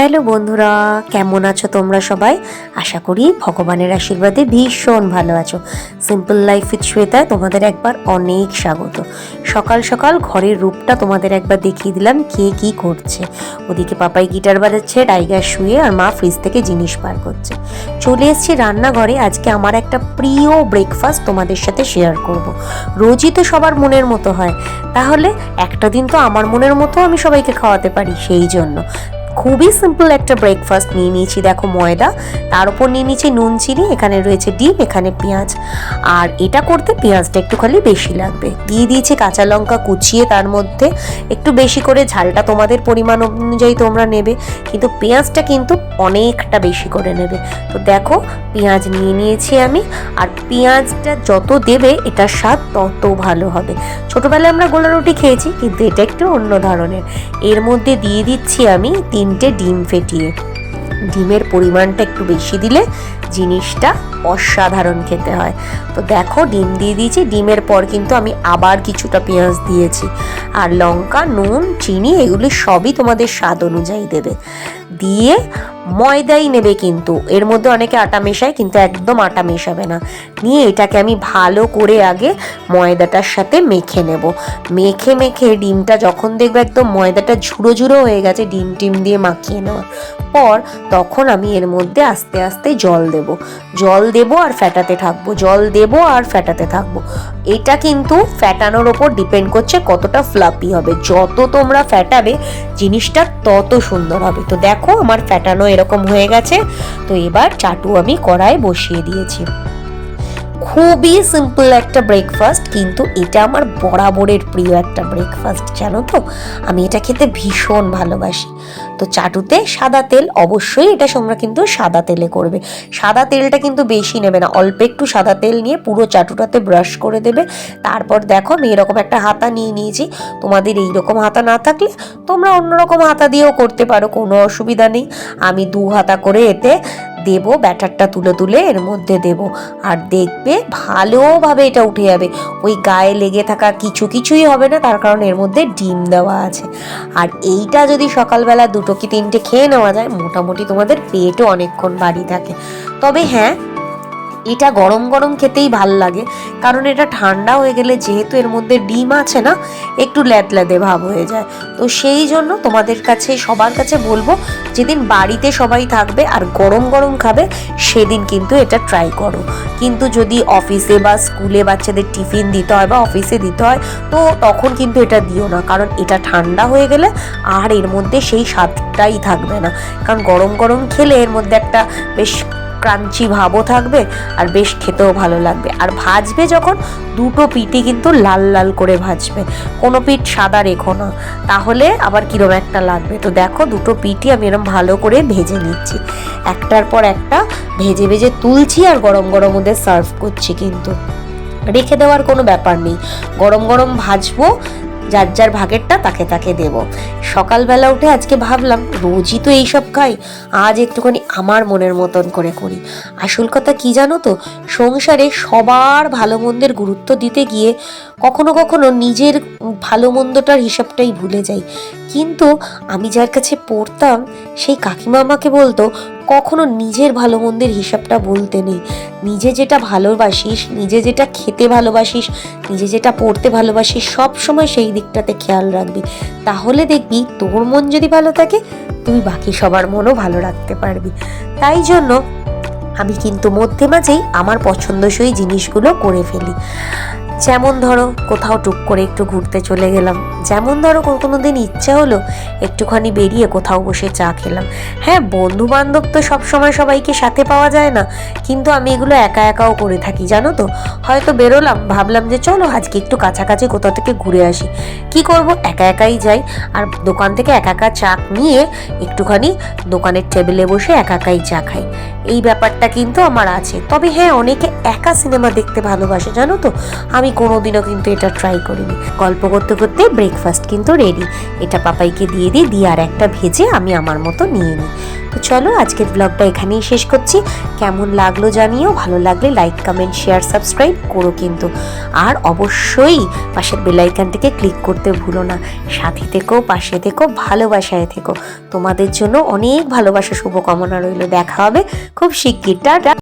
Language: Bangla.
হ্যালো বন্ধুরা, কেমন আছো তোমরা সবাই? আশা করি ভগবানের আশীর্বাদে ভীষণ ভালো আছো। সিম্পল লাইফ উইথ শ্বেতায় তোমাদের একবার অনেক স্বাগত। সকাল সকাল ঘরের রূপটা তোমাদের একবার দেখিয়ে দিলাম কে কি করছে। ওদিকে পাপাই গিটার বাজাচ্ছে, টাইগার শুয়ে, আর মা ফ্রিজ থেকে জিনিস বার করছে। চলে এসেছি রান্নাঘরে। আজকে আমার একটা প্রিয় ব্রেকফাস্ট তোমাদের সাথে শেয়ার করব। রোজই তো সবার মনের মতো হয়, তাহলে একটা দিন তো আমার মনের মতো আমি সবাইকে খাওয়াতে পারি। সেই জন্য খুবই সিম্পল একটা ব্রেকফাস্ট নিয়ে নিয়েছি। দেখো ময়দা, তার উপর নিয়ে নিয়েছি নুন চিনি, এখানে রয়েছে ডিম, এখানে পেঁয়াজ। আর এটা করতে পেঁয়াজটা একটুখানি বেশি লাগবে। দিয়ে দিয়েছি কাঁচা লঙ্কা কুচিয়ে, তার মধ্যে একটু বেশি করে ঝালটা তোমাদের পরিমাণ অনুযায়ী তোমরা নেবে, কিন্তু পেঁয়াজটা কিন্তু অনেকটা বেশি করে নেবে। তো দেখো পেঁয়াজ নিয়ে নিয়েছি আমি। আর পেঁয়াজটা যত দেবে এটার স্বাদ তত ভালো হবে। ছোটোবেলায় আমরা গোলা রুটি খেয়েছি, কিন্তু এটা একটু অন্য ধরনের। এর মধ্যে দিয়ে দিচ্ছি আমি 3টে ডিম ফেটিয়ে। ডিমের পরিমাণটা একটু বেশি দিলে জিনিসটা অসাধারণ খেতে হয়। তো দেখো ডিম দিয়ে দিয়েছি। ডিমের পর কিন্তু আমি আবার কিছুটা পেঁয়াজ দিয়েছি। আর লঙ্কা, নুন, চিনি এগুলি সবই তোমাদের স্বাদ অনুযায়ী দেবে। দিয়ে ময়দাই নেবে, কিন্তু এর মধ্যে অনেকে আটা মেশায়, কিন্তু একদম আটা মেশাবে না। নিয়ে এটাকে আমি ভালো করে আগে ময়দাটার সাথে মেখে নেব। মেখে মেখে ডিমটা যখন দেখবে একদম ময়দাটা ঝুড়ো ঝুড়ো হয়ে গেছে ডিম টিম দিয়ে মাখিয়ে নেওয়ার পর, তখন আমি এর মধ্যে আস্তে আস্তে জল দেব আর ফ্যাটাতে থাকবো, জল দেব আর ফ্যাটাতে থাকবো। এটা কিন্তু ফ্যাটানোর ওপর ডিপেন্ড করছে কতটা ফ্লাফি হবে। যত তোমরা ফ্যাটাবে জিনিসটা তত সুন্দর হবে। তো দেখো আমার ফ্যাটানো এরকম হয়ে গেছে। তো এবার চাটু আমি কড়াই বসিয়ে দিয়েছি। খুবই সিম্পল একটা ব্রেকফাস্ট, কিন্তু এটা আমার বরাবরের প্রিয় একটা ব্রেকফাস্ট, জানো তো। আমি এটা খেতে ভীষণ ভালোবাসি। তো চাটুতে সাদা তেল, অবশ্যই এটা তোমরা কিন্তু সাদা তেলে করবে। সাদা তেলটা কিন্তু বেশি নেবে না, অল্প একটু সাদা তেল নিয়ে পুরো চাটুটাতে ব্রাশ করে দেবে। তারপর দেখো আমি এরকম একটা হাতা নিয়ে নিয়েছি। তোমাদের এইরকম হাতা না থাকলে তোমরা অন্যরকম হাতা দিয়েও করতে পারো, কোনো অসুবিধা নেই। আমি 2 হাতা করে এতে দেব, ব্যাটারটা তুলে তুলে এর মধ্যে দেব। আর দেখবে ভালোভাবে এটা উঠে যাবে। ওই গায়ে লেগে থাকা কিছুই হবে না, তার কারণ এর মধ্যে ডিম দেওয়া আছে। আর এইটা যদি সকালবেলা 2 কি 3টে খেয়ে নেওয়া যায়, মোটামুটি তোমাদের পেটও অনেকক্ষণ ভারী থাকে। তবে হ্যাঁ, এটা গরম গরম খেতেই ভাল লাগে, কারণ এটা ঠান্ডা হয়ে গেলে যেহেতু এর মধ্যে ডিম আছে না, একটু ল্যাদল্যাদে ভাব হয়ে যায়। তো সেই জন্য তোমাদের কাছে সবার কাছে বলবো, যেদিন বাড়িতে সবাই থাকবে আর গরম গরম খাবে সেদিন কিন্তু এটা ট্রাই করো। কিন্তু যদি অফিসে বা স্কুলে বাচ্চাদের টিফিন দিতে হয় বা অফিসে দিতে হয়, তো তখন কিন্তু এটা দিও না, কারণ এটা ঠান্ডা হয়ে গেলে আর এর মধ্যে সেই স্বাদটাই থাকবে না। কারণ গরম গরম খেলে এর মধ্যে একটা বেশ ক্রাঞ্চি ভাবও থাকবে আর বেশ খেতেও ভালো লাগবে। আর ভাজবে যখন, 2টো পিঠই কিন্তু লাল লাল করে ভাজবে, কোনো পিঠ সাদা রেখো না, তাহলে আবার কিরম একটা লাগবে। তো দেখো 2টো পিঠই আমি এরকম ভালো করে ভেজে নিচ্ছি, একটার পর একটা ভেজে ভেজে তুলছি আর গরম গরম ওদের সার্ভ করছি। কিন্তু রেখে দেওয়ার কোনো ব্যাপার নেই, গরম গরম ভাজবো, যার যার ভাগেরটা তাকে তাকে দেব। সকালবেলা উঠে আজকে ভাবলাম রোজই তো এইসব খাই, আজ একটুখানি আমার মনের মতন করে করি। আসল কথা কি জানো তো, সংসারে সবার ভালো মন্দের গুরুত্ব দিতে গিয়ে কখনো কখনো নিজের ভালো মন্দটার হিসাবটাই ভুলে যাই। কিন্তু আমি যার কাছে পড়তাম সেই কাকিমা আমাকে বলতো, কখনো নিজের ভালো মন্দের হিসাবটা বলতে নেই। নিজে যেটা ভালোবাসিস, নিজে যেটা খেতে ভালোবাসিস, নিজে যেটা পড়তে ভালোবাসিস, সব সময় সেই দিকটাতে খেয়াল রাখবি। তাহলে দেখবি তোর মন যদি ভালো থাকে, তুই বাকি সবার মনও ভালো রাখতে পারবি। তাই জন্য আমি কিন্তু মধ্যে মাঝেই আমার পছন্দসই জিনিসগুলো করে ফেলি। যেমন ধরো কোথাও টুক করে একটু ঘুরতে চলে গেলাম, যেমন ধরো কোনো দিন ইচ্ছা হলো একটুখানি বেরিয়ে কোথাও বসে চা খেলাম। হ্যাঁ, বন্ধু বান্ধব তো সবসময় সবাইকে সাথে পাওয়া যায় না, কিন্তু আমি এগুলো একা একাও করে থাকি, জানো তো। হয়তো বেরোলাম, ভাবলাম যে চলো আজকে একটু কাছাকাছি কোথাও থেকে ঘুরে আসি। কি করব, একা একাই যাই, আর দোকান থেকে একা একা চা নিয়ে একটুখানি দোকানের টেবিলে বসে একা একাই চা খাই। এই ব্যাপারটা কিন্তু আমার আছে। তবে হ্যাঁ, অনেকে একা সিনেমা দেখতে ভালোবাসে, জানো তো। আমি কোনোদিনও কিন্তু এটা ট্রাই করিনি। গল্প করতে করতে ব্রেকফাস্ট কিন্তু রেডি। এটা পাপাইকে দিয়ে দিই, দিয়ে আর একটা ভেজে আমি আমার মতো নিয়ে নিই। তো চলো আজকের ব্লগটা এখানেই শেষ করছি। কেমন লাগলো জানিও, ভালো লাগলে লাইক কমেন্ট শেয়ার সাবস্ক্রাইব করো কিন্তু। আর অবশ্যই পাশের বেল আইকনটিকে ক্লিক করতে ভুলো না। সাথে থেকো, পাশে থেকো, ভালোবাসায় থেকো। তোমাদের জন্য অনেক ভালোবাসা শুভকামনা রইল। দেখা হবে খুব শিগগির। টাটা।